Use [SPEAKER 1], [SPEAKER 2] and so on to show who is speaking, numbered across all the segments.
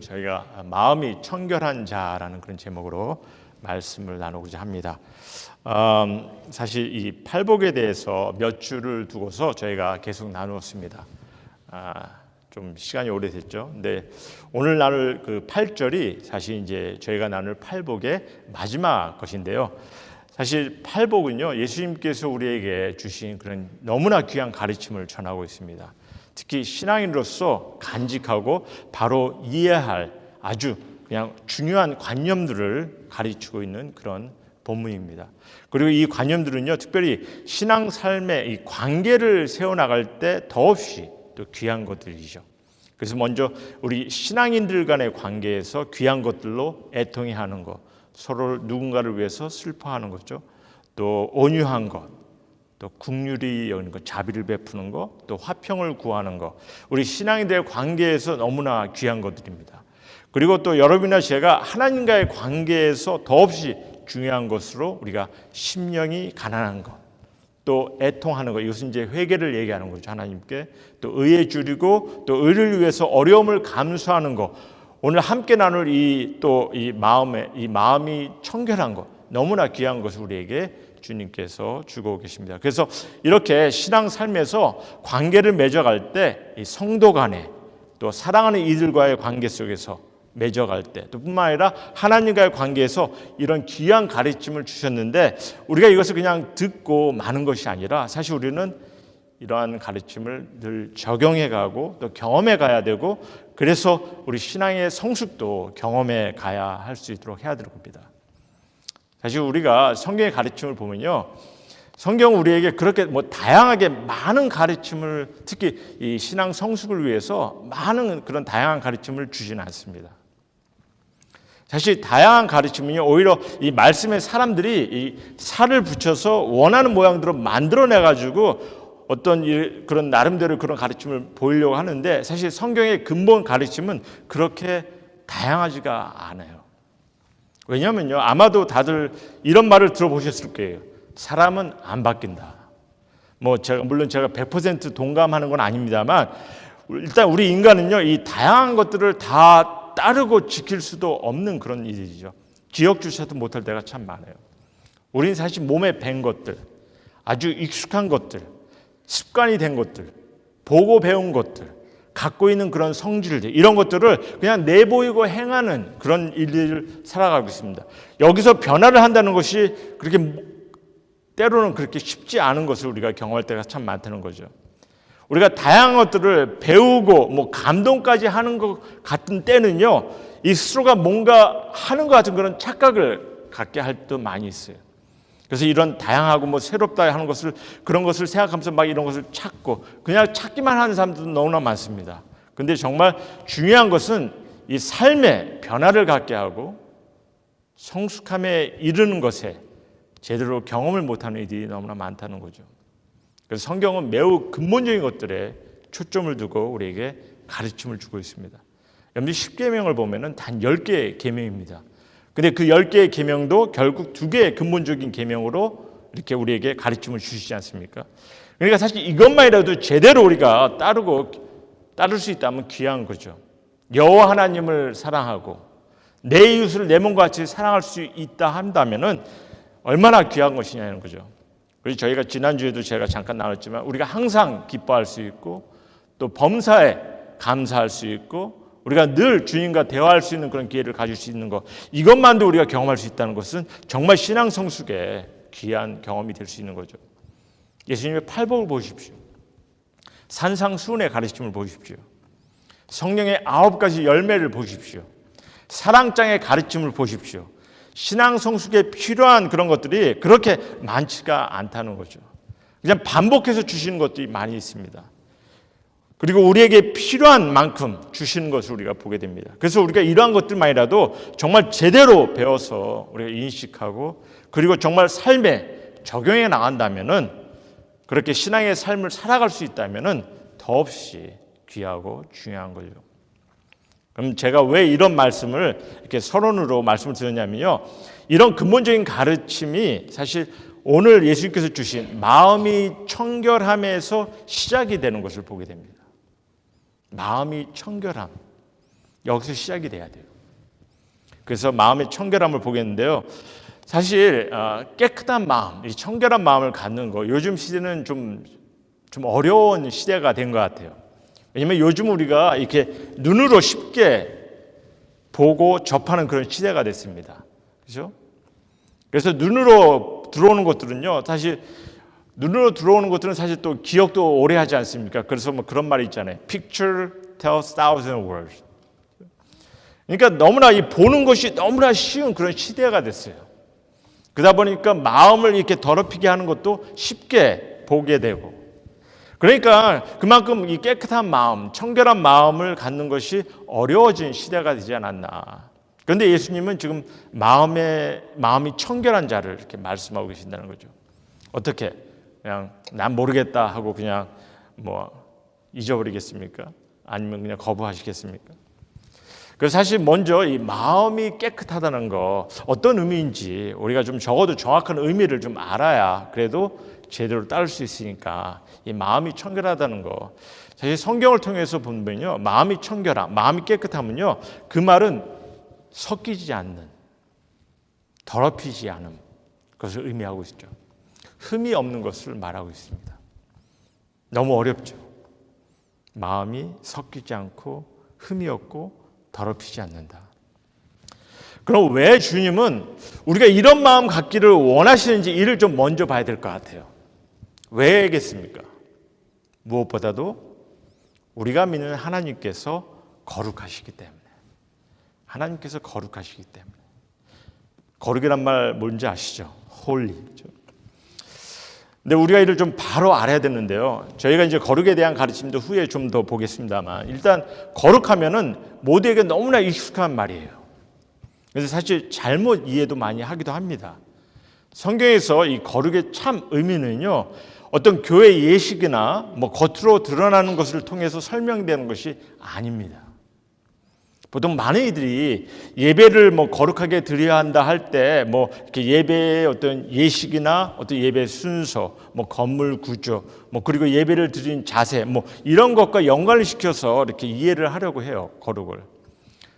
[SPEAKER 1] 저희가 마음이 청결한 자라는 그런 제목으로 말씀을 나누고자 합니다. 사실 이 팔복에 대해서 몇 주를 두고서 저희가 계속 나누었습니다. 좀 시간이 오래됐죠. 근데 오늘 나눌 그 8절이 사실 이제 저희가 나눌 팔복의 마지막 것인데요. 사실 팔복은요, 예수님께서 우리에게 주신 그런 너무나 귀한 가르침을 전하고 있습니다. 특히 신앙인으로서 간직하고 바로 이해할 아주 그냥 중요한 관념들을 가르치고 있는 그런 본문입니다. 그리고 이 관념들은요, 특별히 신앙 삶의 이 관계를 세워나갈 때 더없이 또 귀한 것들이죠. 그래서 먼저 우리 신앙인들 간의 관계에서 귀한 것들로 애통해하는 것, 서로 누군가를 위해서 슬퍼하는 거죠. 또 온유한 것, 또 긍휼히 여기는 것, 자비를 베푸는 것, 또 화평을 구하는 것, 우리 신앙인들의 관계에서 너무나 귀한 것들입니다. 그리고 또 여러분이나 제가 하나님과의 관계에서 더없이 중요한 것으로 우리가 심령이 가난한 것, 또 애통하는 것, 이것은 이제 회개를 얘기하는 거죠. 하나님께 또 의에 줄이고 또 의를 위해서 어려움을 감수하는 것, 오늘 함께 나눌 이 마음이 청결한 것, 너무나 귀한 것을 우리에게 주님께서 주고 계십니다. 그래서 이렇게 신앙 삶에서 관계를 맺어갈 때 이 성도 간에 또 사랑하는 이들과의 관계 속에서 맺어갈 때, 또 뿐만 아니라 하나님과의 관계에서 이런 귀한 가르침을 주셨는데 우리가 이것을 그냥 듣고 마는 것이 아니라 사실 우리는 이러한 가르침을 늘 적용해 가고 또 경험해 가야 되고, 그래서 우리 신앙의 성숙도 경험해 가야 할 수 있도록 해야 될 겁니다. 사실 우리가 성경의 가르침을 보면요, 성경은 우리에게 그렇게 다양하게 많은 가르침을, 특히 이 신앙 성숙을 위해서 많은 그런 다양한 가르침을 주지는 않습니다. 사실 다양한 가르침은요, 오히려 이 말씀의 사람들이 이 살을 붙여서 원하는 모양대로 만들어내 가지고 어떤 그런 나름대로 그런 가르침을 보이려고 하는데, 사실 성경의 근본 가르침은 그렇게 다양하지가 않아요. 왜냐하면요, 아마도 다들 이런 말을 들어보셨을 거예요. 사람은 안 바뀐다. 물론 제가 100% 동감하는 건 아닙니다만, 일단 우리 인간은요, 이 다양한 것들을 다 따르고 지킬 수도 없는 그런 일이죠. 기억주셔도 못할 때가 참 많아요. 우리는 사실 몸에 밴 것들, 아주 익숙한 것들, 습관이 된 것들, 보고 배운 것들, 갖고 있는 그런 성질들, 이런 것들을 그냥 내보이고 행하는 그런 일들을 살아가고 있습니다. 여기서 변화를 한다는 것이 그렇게 때로는 그렇게 쉽지 않은 것을 우리가 경험할 때가 참 많다는 거죠. 우리가 다양한 것들을 배우고 감동까지 하는 것 같은 때는요, 이 스스로가 뭔가 하는 것 같은 그런 착각을 갖게 할 때도 많이 있어요. 그래서 이런 다양하고 새롭다 하는 것을, 그런 것을 생각하면서 막 이런 것을 찾고 그냥 찾기만 하는 사람들도 너무나 많습니다. 근데 정말 중요한 것은 이 삶의 변화를 갖게 하고 성숙함에 이르는 것에 제대로 경험을 못하는 이들이 너무나 많다는 거죠. 그래서 성경은 매우 근본적인 것들에 초점을 두고 우리에게 가르침을 주고 있습니다. 여러분 10계명을 보면은 단 10개의 계명입니다. 근데 그 10개의 계명도 결국 2개의 근본적인 계명으로 이렇게 우리에게 가르침을 주시지 않습니까? 그러니까 사실 이것만이라도 제대로 우리가 따를 수 있다면 귀한 거죠. 여호와 하나님을 사랑하고 내 이웃을 내 몸과 같이 사랑할 수 있다 한다면은 얼마나 귀한 것이냐는 거죠. 그래서 저희가 지난주에도 제가 잠깐 나눴지만 우리가 항상 기뻐할 수 있고 또 범사에 감사할 수 있고 우리가 늘 주님과 대화할 수 있는 그런 기회를 가질 수 있는 것, 이것만도 우리가 경험할 수 있다는 것은 정말 신앙 성숙의 귀한 경험이 될 수 있는 거죠. 예수님의 팔복을 보십시오. 산상수훈의 가르침을 보십시오. 성령의 9가지 열매를 보십시오. 사랑장의 가르침을 보십시오. 신앙 성숙에 필요한 그런 것들이 그렇게 많지가 않다는 거죠. 그냥 반복해서 주시는 것들이 많이 있습니다. 그리고 우리에게 필요한 만큼 주시는 것을 우리가 보게 됩니다. 그래서 우리가 이러한 것들만이라도 정말 제대로 배워서 우리가 인식하고 그리고 정말 삶에 적용해 나간다면은, 그렇게 신앙의 삶을 살아갈 수 있다면은 더없이 귀하고 중요한 거죠. 그럼 제가 왜 이런 말씀을 이렇게 서론으로 말씀을 드렸냐면요, 이런 근본적인 가르침이 사실 오늘 예수님께서 주신 마음이 청결함에서 시작이 되는 것을 보게 됩니다. 마음이 청결함. 여기서 시작이 돼야 돼요. 그래서 마음의 청결함을 보겠는데요. 사실 깨끗한 마음, 이 청결한 마음을 갖는 거 요즘 시대는 좀 어려운 시대가 된 것 같아요. 왜냐하면 요즘 우리가 이렇게 눈으로 쉽게 보고 접하는 그런 시대가 됐습니다. 그렇죠? 그래서 눈으로 들어오는 것들은요, 사실 눈으로 들어오는 것들은 사실 또 기억도 오래 하지 않습니까? 그래서 뭐 그런 말이 있잖아요. Picture tells thousand words. 그러니까 너무나 이 보는 것이 너무나 쉬운 그런 시대가 됐어요. 그러다 보니까 마음을 이렇게 더럽히게 하는 것도 쉽게 보게 되고, 그러니까 그만큼 이 깨끗한 마음, 청결한 마음을 갖는 것이 어려워진 시대가 되지 않았나. 그런데 예수님은 지금 마음이 청결한 자를 이렇게 말씀하고 계신다는 거죠. 어떻게 그냥 난 모르겠다 하고 그냥 뭐 잊어버리겠습니까? 아니면 그냥 거부하시겠습니까? 그래서 사실 먼저 이 마음이 깨끗하다는 거 어떤 의미인지 우리가 좀 적어도 정확한 의미를 좀 알아야 그래도 제대로 따를 수 있으니까 이 마음이 청결하다는 거, 사실 성경을 통해서 보면요, 마음이 청결함, 마음이 깨끗하면요, 그 말은 섞이지 않는, 더럽히지 않음, 그것을 의미하고 있죠. 흠이 없는 것을 말하고 있습니다. 너무 어렵죠. 마음이 섞이지 않고 흠이 없고 더럽히지 않는다. 그럼 왜 주님은 우리가 이런 마음 갖기를 원하시는지 이를 좀 먼저 봐야 될 것 같아요. 왜겠습니까? 무엇보다도 우리가 믿는 하나님께서 거룩하시기 때문에. 하나님께서 거룩하시기 때문에. 거룩이란 말 뭔지 아시죠? 홀리. 근데 우리가 이를 좀 바로 알아야 되는데요. 저희가 이제 거룩에 대한 가르침도 후에 좀 더 보겠습니다만, 일단 거룩하면은 모두에게 너무나 익숙한 말이에요. 그래서 사실 잘못 이해도 많이 하기도 합니다. 성경에서 이 거룩의 참 의미는요, 어떤 교회 예식이나 뭐 겉으로 드러나는 것을 통해서 설명되는 것이 아닙니다. 보통 많은 이들이 예배를 뭐 거룩하게 드려야 한다 할 때 뭐 이렇게 예배의 어떤 예식이나 어떤 예배 순서, 뭐 건물 구조, 뭐 그리고 예배를 드리는 자세, 뭐 이런 것과 연관을 시켜서 이렇게 이해를 하려고 해요, 거룩을.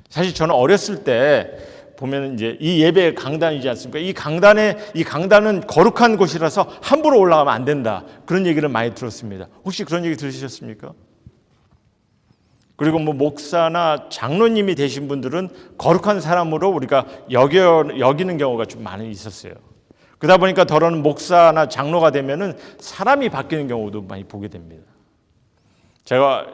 [SPEAKER 1] 사실 저는 어렸을 때 보면 이제 이 예배 강단이지 않습니까? 이 강단은 거룩한 곳이라서 함부로 올라가면 안 된다. 그런 얘기를 많이 들었습니다. 혹시 그런 얘기 들으셨습니까? 그리고 뭐 목사나 장로님이 되신 분들은 거룩한 사람으로 우리가 여기는 경우가 좀 많이 있었어요. 그러다 보니까 더러는 목사나 장로가 되면은 사람이 바뀌는 경우도 많이 보게 됩니다. 제가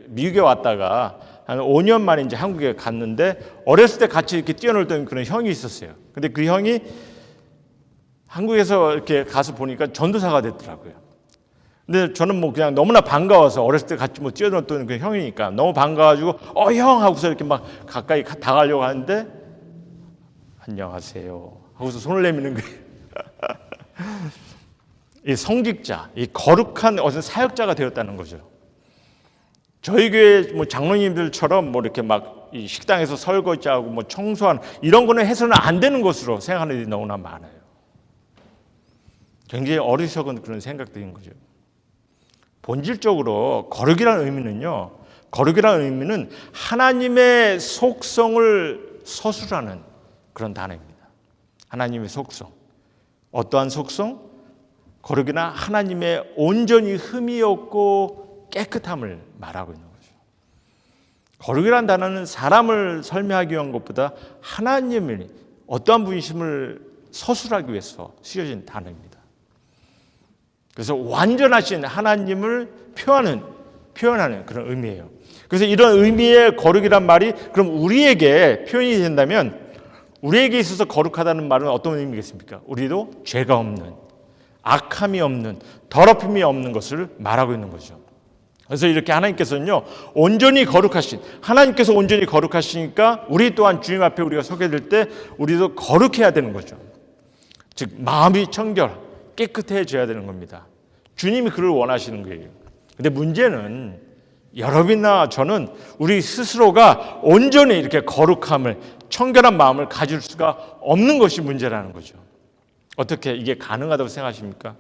[SPEAKER 1] 미국에 왔다가 한 5년 만에 이제 한국에 갔는데, 어렸을 때 같이 이렇게 뛰어놀던 그런 형이 있었어요. 근데 그 형이 한국에서 이렇게 가서 보니까 전도사가 됐더라고요. 근데 저는 뭐 그냥 너무나 반가워서, 어렸을 때 같이 뭐 뛰어놀던 그 형이니까 너무 반가워가지고 형 하고서 이렇게 막 가까이 다가가려고 하는데, 안녕하세요 하고서 손을 내미는 거예요. 이 성직자, 이 거룩한 어떤 사역자가 되었다는 거죠. 저희 교회 뭐 장로님들처럼 뭐 이렇게 막 이 식당에서 설거지하고 뭐 청소하는 이런 거는 해서는 안 되는 것으로 생각하는 일이 너무나 많아요. 굉장히 어리석은 그런 생각들인 거죠. 본질적으로 거룩이라는 의미는 하나님의 속성을 서술하는 그런 단어입니다. 하나님의 속성. 어떠한 속성? 거룩이나 하나님의 온전히 흠이 없고 깨끗함을 말하고 있는 거죠. 거룩이라는 단어는 사람을 설명하기 위한 것보다 하나님을, 어떠한 분이심을 서술하기 위해서 쓰여진 단어입니다. 그래서 완전하신 하나님을 표현하는 그런 의미예요. 그래서 이런 의미의 거룩이란 말이 그럼 우리에게 표현이 된다면, 우리에게 있어서 거룩하다는 말은 어떤 의미겠습니까? 우리도 죄가 없는, 악함이 없는, 더럽힘이 없는 것을 말하고 있는 거죠. 그래서 이렇게 하나님께서는요, 하나님께서 온전히 거룩하시니까 우리 또한 주님 앞에 우리가 서게 될 때 우리도 거룩해야 되는 거죠. 즉 마음이 깨끗해져야 되는 겁니다. 주님이 그를 원하시는 거예요. 근데 문제는 여러분이나 저는 우리 스스로가 온전히 이렇게 거룩함을, 청결한 마음을 가질 수가 없는 것이 문제라는 거죠. 어떻게 이게 가능하다고 생각하십니까?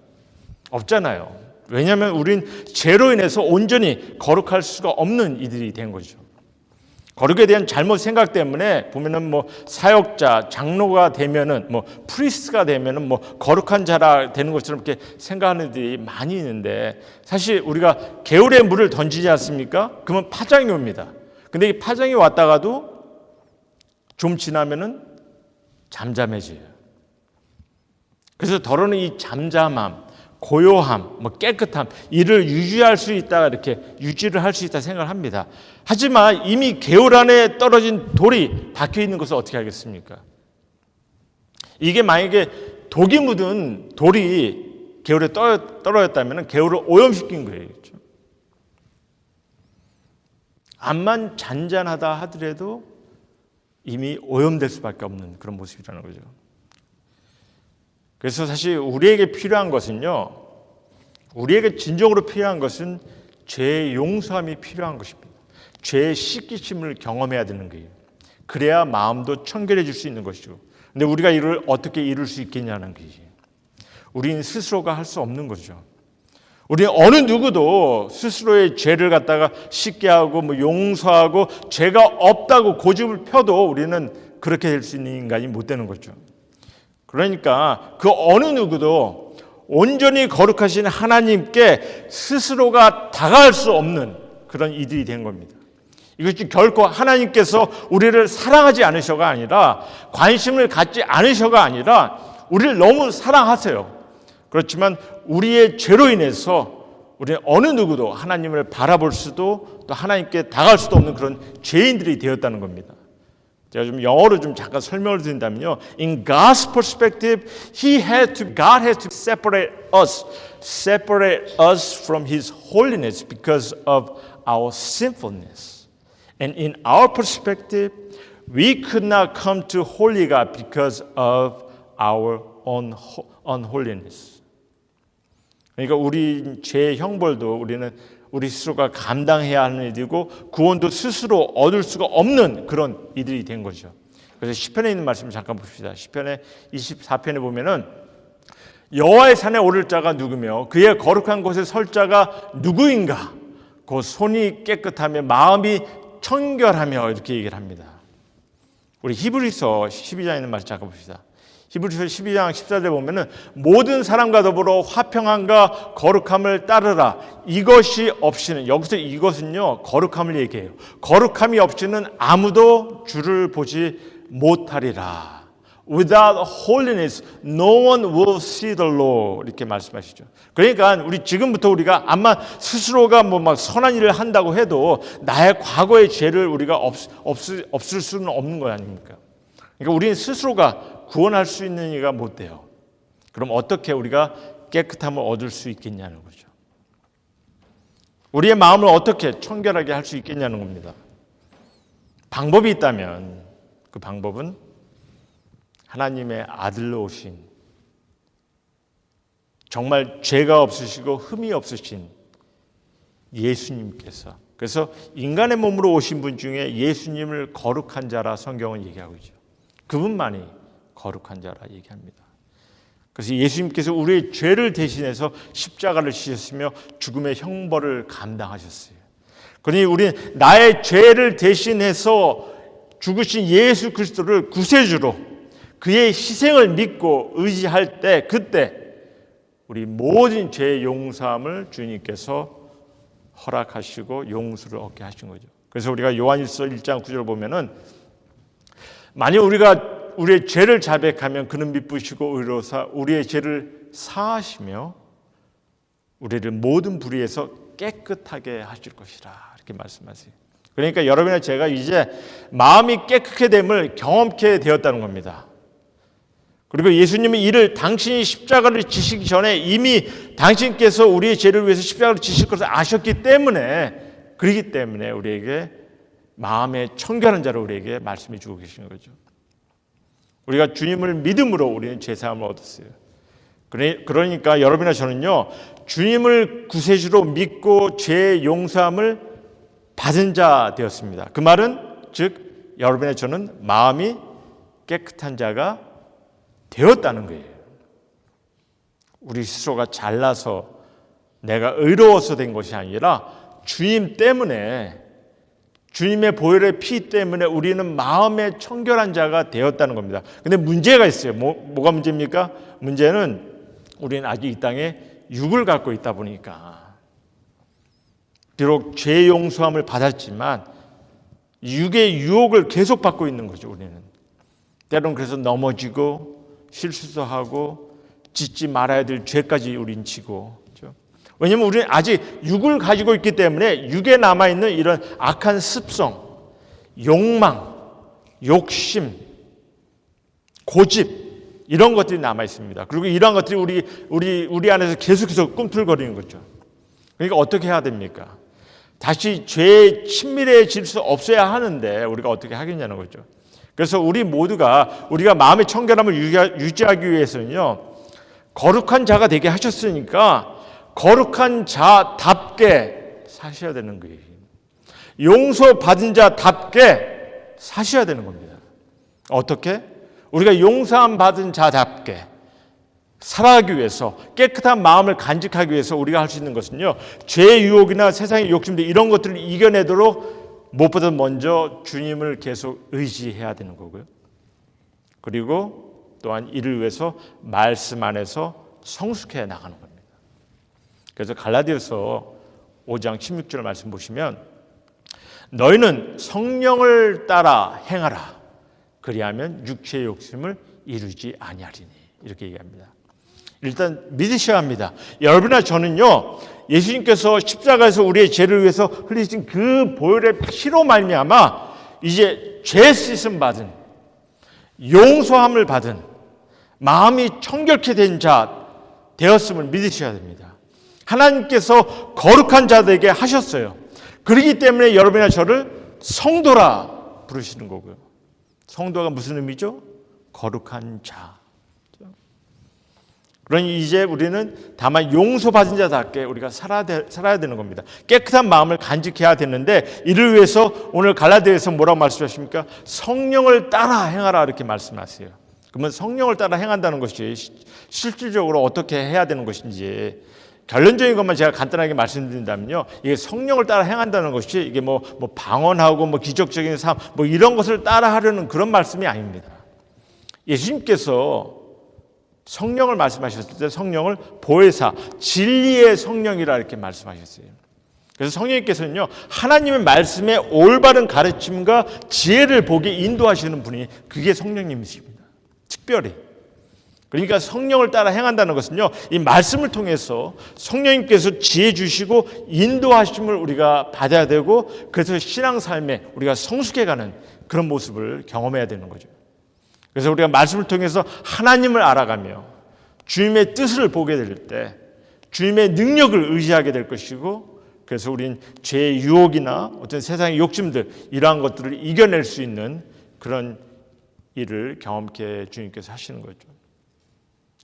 [SPEAKER 1] 없잖아요. 왜냐하면 우린 죄로 인해서 온전히 거룩할 수가 없는 이들이 된 거죠. 거룩에 대한 잘못 생각 때문에 보면은 뭐 사역자, 장로가 되면은 뭐 프리스트가 되면은 뭐 거룩한 자라 되는 것처럼 이렇게 생각하는 이들이 많이 있는데, 사실 우리가 개울에 물을 던지지 않습니까? 그러면 파장이 옵니다. 근데 이 파장이 왔다가도 좀 지나면은 잠잠해져요. 그래서 더러는 이 잠잠함, 고요함, 뭐 깨끗함, 이를 유지할 수 있다, 이렇게 유지를 할 수 있다 생각을 합니다. 하지만 이미 개울 안에 떨어진 돌이 박혀 있는 것을 어떻게 하겠습니까? 이게 만약에 독이 묻은 돌이 개울에 떨어졌다면 개울을 오염시킨 거예요. 그렇죠? 암만 잔잔하다 하더라도 이미 오염될 수밖에 없는 그런 모습이라는 거죠. 그래서 사실 우리에게 필요한 것은요, 우리에게 진정으로 필요한 것은 죄의 용서함이 필요한 것입니다. 죄의 씻기심을 경험해야 되는 거예요. 그래야 마음도 청결해질 수 있는 것이죠. 근데 우리가 이를 어떻게 이룰 수 있겠냐는 거지. 우리는 스스로가 할 수 없는 거죠. 우리는 어느 누구도 스스로의 죄를 갖다가 씻게 하고 뭐 용서하고 죄가 없다고 고집을 펴도 우리는 그렇게 될 수 있는 인간이 못 되는 거죠. 그러니까 그 어느 누구도 온전히 거룩하신 하나님께 스스로가 다가갈 수 없는 그런 이들이 된 겁니다. 이것이 결코 하나님께서 우리를 사랑하지 않으셔가 아니라, 관심을 갖지 않으셔가 아니라 우리를 너무 사랑하세요. 그렇지만 우리의 죄로 인해서 우리는 어느 누구도 하나님을 바라볼 수도 또 하나님께 다가갈 수도 없는 그런 죄인들이 되었다는 겁니다. 제가 좀 영어로 좀 잠깐 설명을 드린다면요. In God's perspective, God had to separate us from His holiness because of our sinfulness. And in our perspective, we could not come to holy God because of our unholiness. 그러니까 우리 죄의 형벌도 우리 스스로가 감당해야 하는 일이고 구원도 스스로 얻을 수가 없는 그런 이들이 된 거죠. 그래서 시편에 있는 말씀 잠깐 봅시다. 시편의 24편에 보면은 여호와의 산에 오를 자가 누구며 그의 거룩한 곳에 설 자가 누구인가? 그 손이 깨끗하며 마음이 청결하며, 이렇게 얘기를 합니다. 우리 히브리서 12장에 있는 말씀 잠깐 봅시다. 히브리서 12장 14절에 보면은 모든 사람과 더불어 화평함과 거룩함을 따르라. 이것이 없이는, 여기서 이것은요 거룩함을 얘기해요. 거룩함이 없이는 아무도 주를 보지 못하리라. Without holiness, no one will see the Lord. 이렇게 말씀하시죠. 그러니까 우리 지금부터 우리가 아마 스스로가 뭐 막 선한 일을 한다고 해도 나의 과거의 죄를 우리가 없을 수는 없는 거 아닙니까? 그러니까 우리는 스스로가 구원할 수 있는 이가 못 돼요. 그럼 어떻게 우리가 깨끗함을 얻을 수 있겠냐는 거죠. 우리의 마음을 어떻게 청결하게 할 수 있겠냐는 겁니다. 방법이 있다면 그 방법은 하나님의 아들로 오신, 정말 죄가 없으시고 흠이 없으신 예수님께서, 그래서 인간의 몸으로 오신 분 중에 예수님을 거룩한 자라 성경은 얘기하고 있죠. 그분만이 거룩한 자라 얘기합니다. 그래서 예수님께서 우리의 죄를 대신해서 십자가를 지셨으며 죽음의 형벌을 감당하셨어요. 그러니 우리는 나의 죄를 대신해서 죽으신 예수 그리스도를 구세주로 그의 희생을 믿고 의지할 때, 그때 우리 모든 죄의 용서함을 주님께서 허락하시고 용서를 얻게 하신 거죠. 그래서 우리가 요한일서 1장 9절을 보면은 만약 우리가 우리의 죄를 자백하면 그는 미쁘시고 의로사 우리의 죄를 사하시며 우리를 모든 불의에서 깨끗하게 하실 것이라, 이렇게 말씀하세요. 그러니까 여러분의 죄가 이제 마음이 깨끗게 됨을 경험케 되었다는 겁니다. 그리고 예수님은 이를 당신이 십자가를 지시기 전에 이미 당신께서 우리의 죄를 위해서 십자가를 지실 것을 아셨기 때문에, 그렇기 때문에 우리에게 마음의 청결한 자로 우리에게 말씀해 주고 계신 거죠. 우리가 주님을 믿음으로 우리는 죄사함을 얻었어요. 그러니까 여러분이나 저는요, 주님을 구세주로 믿고 죄 용서함을 받은 자 되었습니다. 그 말은 즉 여러분의 저는 마음이 깨끗한 자가 되었다는 거예요. 우리 스스로가 잘나서 내가 의로워서 된 것이 아니라 주님 때문에 주님의 보혈의 피 때문에 우리는 마음의 청결한 자가 되었다는 겁니다. 근데 문제가 있어요. 뭐가 문제입니까? 문제는 우리는 아직 이 땅에 육을 갖고 있다 보니까 비록 죄 용서함을 받았지만 육의 유혹을 계속 받고 있는 거죠. 우리는 때로는 그래서 넘어지고 실수도 하고 짓지 말아야 될 죄까지 우린 지고, 그렇죠? 왜냐하면 우리는 아직 육을 가지고 있기 때문에 육에 남아있는 이런 악한 습성, 욕망, 욕심, 고집 이런 것들이 남아 있습니다. 그리고 이러한 것들이 우리 안에서 계속해서 꿈틀거리는 거죠. 그러니까 어떻게 해야 됩니까? 다시 죄에 친밀해질 수 없어야 하는데 우리가 어떻게 하겠냐는 거죠. 그래서 우리 모두가 우리가 마음의 청결함을 유지하기 위해서는요, 거룩한 자가 되게 하셨으니까 거룩한 자답게 사셔야 되는 거예요. 용서받은 자답게 사셔야 되는 겁니다. 어떻게? 우리가 용서함 받은 자답게 살아가기 위해서, 깨끗한 마음을 간직하기 위해서 우리가 할 수 있는 것은요, 죄의 유혹이나 세상의 욕심들 이런 것들을 이겨내도록 무엇보다 먼저 주님을 계속 의지해야 되는 거고요. 그리고 또한 이를 위해서 말씀 안에서 성숙해 나가는 겁니다. 그래서 갈라디아서 5장 16절 말씀 보시면 너희는 성령을 따라 행하라. 그리하면 육체의 욕심을 이루지 아니하리니. 이렇게 얘기합니다. 일단 믿으셔야 합니다. 여러분이나 저는요, 예수님께서 십자가에서 우리의 죄를 위해서 흘리신 그 보혈의 피로 말미암아 이제 죄 씻음 받은, 용서함을 받은, 마음이 청결케 된 자 되었음을 믿으셔야 됩니다. 하나님께서 거룩한 자들에게 하셨어요. 그렇기 때문에 여러분이나 저를 성도라 부르시는 거고요. 성도가 무슨 의미죠? 거룩한 자. 그러니 이제 우리는 다만 용서받은 자답게 우리가 살아야 되는 겁니다. 깨끗한 마음을 간직해야 되는데 이를 위해서 오늘 갈라디아에서 뭐라고 말씀하십니까? 성령을 따라 행하라 이렇게 말씀하세요. 그러면 성령을 따라 행한다는 것이 실질적으로 어떻게 해야 되는 것인지 결론적인 것만 제가 간단하게 말씀드린다면요, 이게 성령을 따라 행한다는 것이 이게 뭐 방언하고 기적적인 삶 이런 것을 따라 하려는 그런 말씀이 아닙니다. 예수님께서 성령을 말씀하셨을 때 성령을 보혜사, 진리의 성령이라 이렇게 말씀하셨어요. 그래서 성령님께서는요, 하나님의 말씀에 올바른 가르침과 지혜를 보게 인도하시는 분이 그게 성령님이십니다. 특별히. 그러니까 성령을 따라 행한다는 것은요, 이 말씀을 통해서 성령님께서 지혜 주시고 인도하심을 우리가 받아야 되고, 그래서 신앙 삶에 우리가 성숙해가는 그런 모습을 경험해야 되는 거죠. 그래서 우리가 말씀을 통해서 하나님을 알아가며 주님의 뜻을 보게 될 때 주님의 능력을 의지하게 될 것이고, 그래서 우린 죄의 유혹이나 어떤 세상의 욕심들 이러한 것들을 이겨낼 수 있는 그런 일을 경험케 주님께서 하시는 거죠.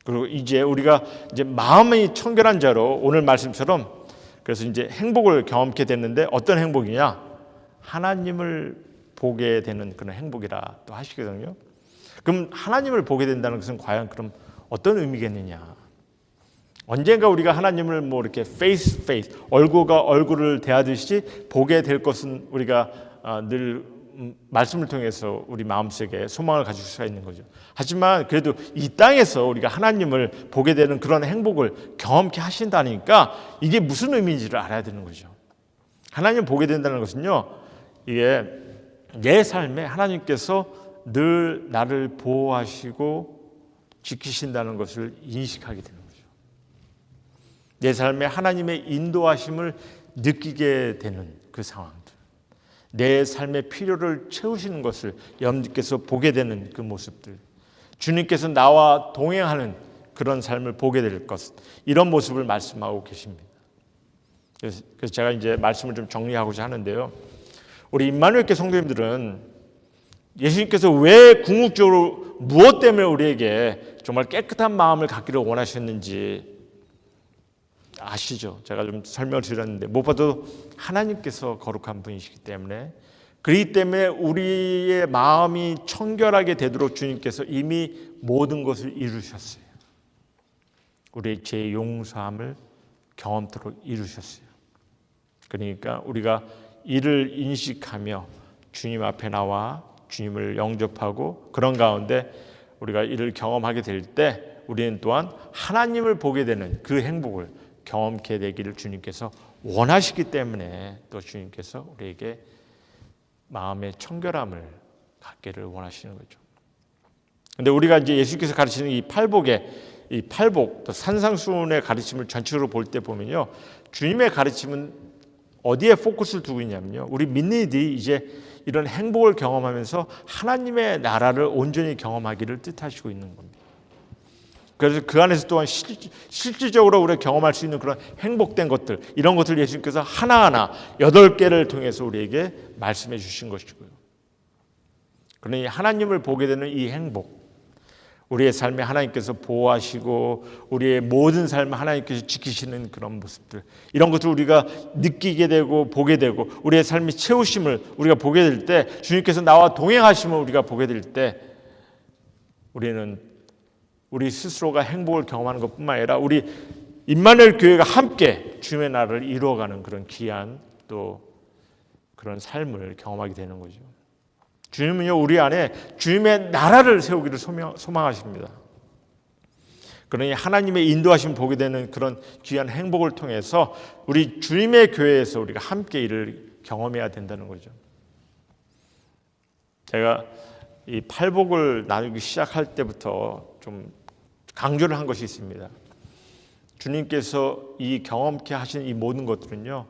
[SPEAKER 1] 그리고 이제 우리가 이제 마음이 청결한 자로 오늘 말씀처럼 그래서 이제 행복을 경험케 됐는데 어떤 행복이냐? 하나님을 보게 되는 그런 행복이라 또 하시거든요. 그럼 하나님을 보게 된다는 것은 과연 그럼 어떤 의미겠느냐? 언젠가 우리가 하나님을 이렇게 페이스 얼굴과 얼굴을 대하듯이 보게 될 것은 우리가 늘 말씀을 통해서 우리 마음속에 소망을 가질 수가 있는 거죠. 하지만 그래도 이 땅에서 우리가 하나님을 보게 되는 그런 행복을 경험케 하신다니까 이게 무슨 의미인지를 알아야 되는 거죠. 하나님을 보게 된다는 것은요, 이게 내 삶에 하나님께서 늘 나를 보호하시고 지키신다는 것을 인식하게 되는 거죠. 내 삶에 하나님의 인도하심을 느끼게 되는 그 상황들, 내 삶의 필요를 채우시는 것을 여러분께서 보게 되는 그 모습들, 주님께서 나와 동행하는 그런 삶을 보게 될 것, 이런 모습을 말씀하고 계십니다. 그래서 제가 이제 말씀을 좀 정리하고자 하는데요, 우리 임마누엘교회 성도님들은 예수님께서 왜 궁극적으로 무엇 때문에 우리에게 정말 깨끗한 마음을 갖기를 원하셨는지 아시죠? 제가 좀 설명을 드렸는데 무엇보다도 하나님께서 거룩한 분이시기 때문에, 그렇기 때문에 우리의 마음이 청결하게 되도록 주님께서 이미 모든 것을 이루셨어요. 우리의 죄 용서함을 경험토록 이루셨어요. 그러니까 우리가 이를 인식하며 주님 앞에 나와 주님을 영접하고 그런 가운데 우리가 이를 경험하게 될 때 우리는 또한 하나님을 보게 되는 그 행복을 경험케 되기를 주님께서 원하시기 때문에 또 주님께서 우리에게 마음의 청결함을 갖기를 원하시는 거죠. 근데 우리가 이제 예수께서 가르치는 이 팔복 또 산상수훈의 가르침을 전체적으로 볼 때 보면요, 주님의 가르침은 어디에 포커스를 두고 있냐면요, 우리 믿는 이들이 이제 이런 행복을 경험하면서 하나님의 나라를 온전히 경험하기를 뜻하시고 있는 겁니다. 그래서 그 안에서 또한 실질적으로 우리가 경험할 수 있는 그런 행복된 것들, 이런 것들 예수님께서 하나하나 8개를 통해서 우리에게 말씀해 주신 것이고요. 그러니 하나님을 보게 되는 이 행복, 우리의 삶에 하나님께서 보호하시고 우리의 모든 삶을 하나님께서 지키시는 그런 모습들, 이런 것들을 우리가 느끼게 되고 보게 되고 우리의 삶의 채우심을 우리가 보게 될 때, 주님께서 나와 동행하심을 우리가 보게 될 때, 우리는 우리 스스로가 행복을 경험하는 것뿐만 아니라 우리 임마누엘 교회가 함께 주님의 나라를 이루어가는 그런 귀한 또 그런 삶을 경험하게 되는 거죠. 주님은요, 우리 안에 주님의 나라를 세우기를 소망하십니다. 그러니 하나님의 인도하심을 보게 되는 그런 귀한 행복을 통해서 우리 주님의 교회에서 우리가 함께 이를 경험해야 된다는 거죠. 제가 이 팔복을 나누기 시작할 때부터 좀 강조를 한 것이 있습니다. 주님께서 이 경험케 하신 이 모든 것들은요,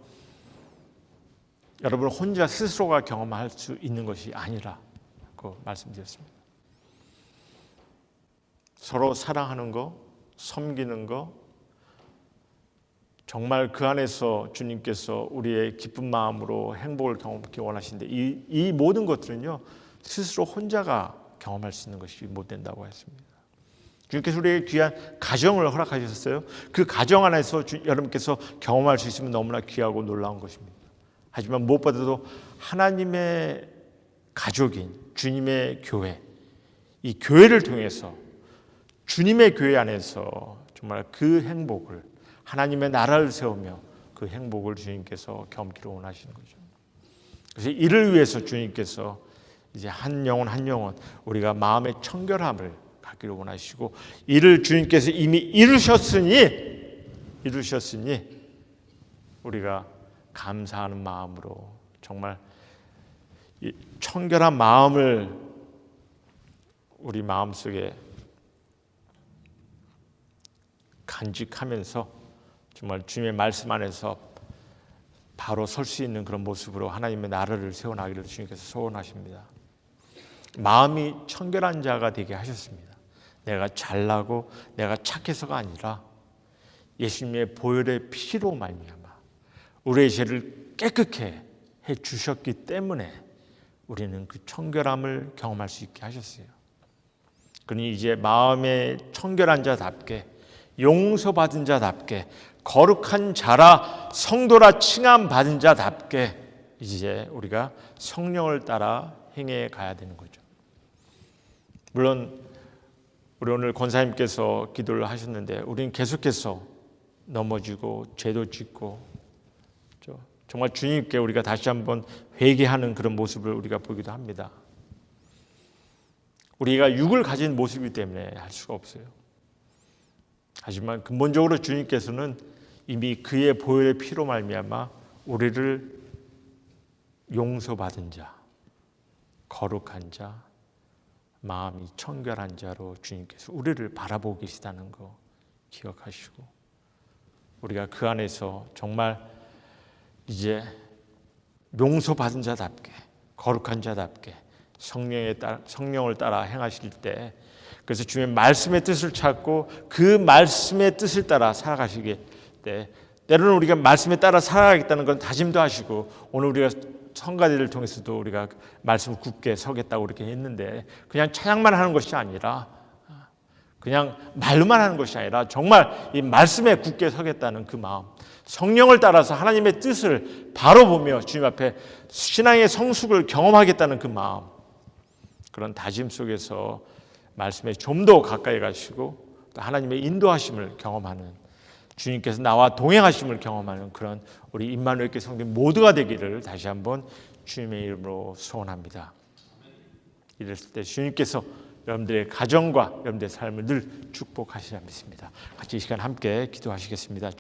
[SPEAKER 1] 여러분 혼자 스스로가 경험할 수 있는 것이 아니라고 말씀드렸습니다. 서로 사랑하는 거, 섬기는 거, 정말 그 안에서 주님께서 우리의 기쁜 마음으로 행복을 경험하기 원하시는데 이 모든 것들은요, 스스로 혼자가 경험할 수 있는 것이 못 된다고 했습니다. 주님께서 우리에게 귀한 가정을 허락하셨어요. 그 가정 안에서 여러분께서 경험할 수 있으면 너무나 귀하고 놀라운 것입니다. 하지만 무엇보다도 하나님의 가족인 주님의 교회, 이 교회를 통해서 주님의 교회 안에서 정말 그 행복을, 하나님의 나라를 세우며 그 행복을 주님께서 경험기를 원하시는 거죠. 그래서 이를 위해서 주님께서 이제 한 영혼 한 영혼 우리가 마음의 청결함을 갖기를 원하시고, 이를 주님께서 이미 이루셨으니 우리가 감사하는 마음으로 정말 이 청결한 마음을 우리 마음속에 간직하면서 정말 주님의 말씀 안에서 바로 설 수 있는 그런 모습으로 하나님의 나라를 세워나기를 주님께서 소원하십니다. 마음이 청결한 자가 되게 하셨습니다. 내가 잘나고 내가 착해서가 아니라 예수님의 보혈의 피로 말미암아 우리의 죄를 깨끗게 해 주셨기 때문에 우리는 그 청결함을 경험할 수 있게 하셨어요. 그러니 이제 마음의 청결한 자답게, 용서받은 자답게, 거룩한 자라 성도라 칭함 받은 자답게 이제 우리가 성령을 따라 행해 가야 되는 거죠. 물론 우리 오늘 권사님께서 기도를 하셨는데 우리는 계속해서 넘어지고 죄도 짓고 정말 주님께 우리가 다시 한번 회개하는 그런 모습을 우리가 보기도 합니다. 우리가 육을 가진 모습이기 때문에 할 수가 없어요. 하지만 근본적으로 주님께서는 이미 그의 보혈의 피로 말미암아 우리를 용서받은 자, 거룩한 자, 마음이 청결한 자로 주님께서 우리를 바라보고 계시다는 거 기억하시고, 우리가 그 안에서 정말 이제 용서받은 자답게, 거룩한 자답게 성령을 따라 행하실 때, 그래서 주님의 말씀의 뜻을 찾고 그 말씀의 뜻을 따라 살아가시게 때, 때로는 우리가 말씀에 따라 살아가겠다는 건 다짐도 하시고, 오늘 우리가 성가대를 통해서도 우리가 말씀을 굳게 서겠다고 그렇게 했는데, 그냥 찬양만 하는 것이 아니라, 그냥 말로만 하는 것이 아니라 정말 이 말씀에 굳게 서겠다는 그 마음, 성령을 따라서 하나님의 뜻을 바로 보며 주님 앞에 신앙의 성숙을 경험하겠다는 그 마음, 그런 다짐 속에서 말씀에 좀 더 가까이 가시고 또 하나님의 인도하심을 경험하는 주님께서 나와 동행하심을 경험하는 그런 우리 임마누엘 교회 성도들 모두가 되기를 다시 한번 주님의 이름으로 소원합니다. 이랬을 때 주님께서 여러분들의 가정과 여러분들의 삶을 늘 축복하시리라 믿습니다. 같이 이 시간 함께 기도하시겠습니다.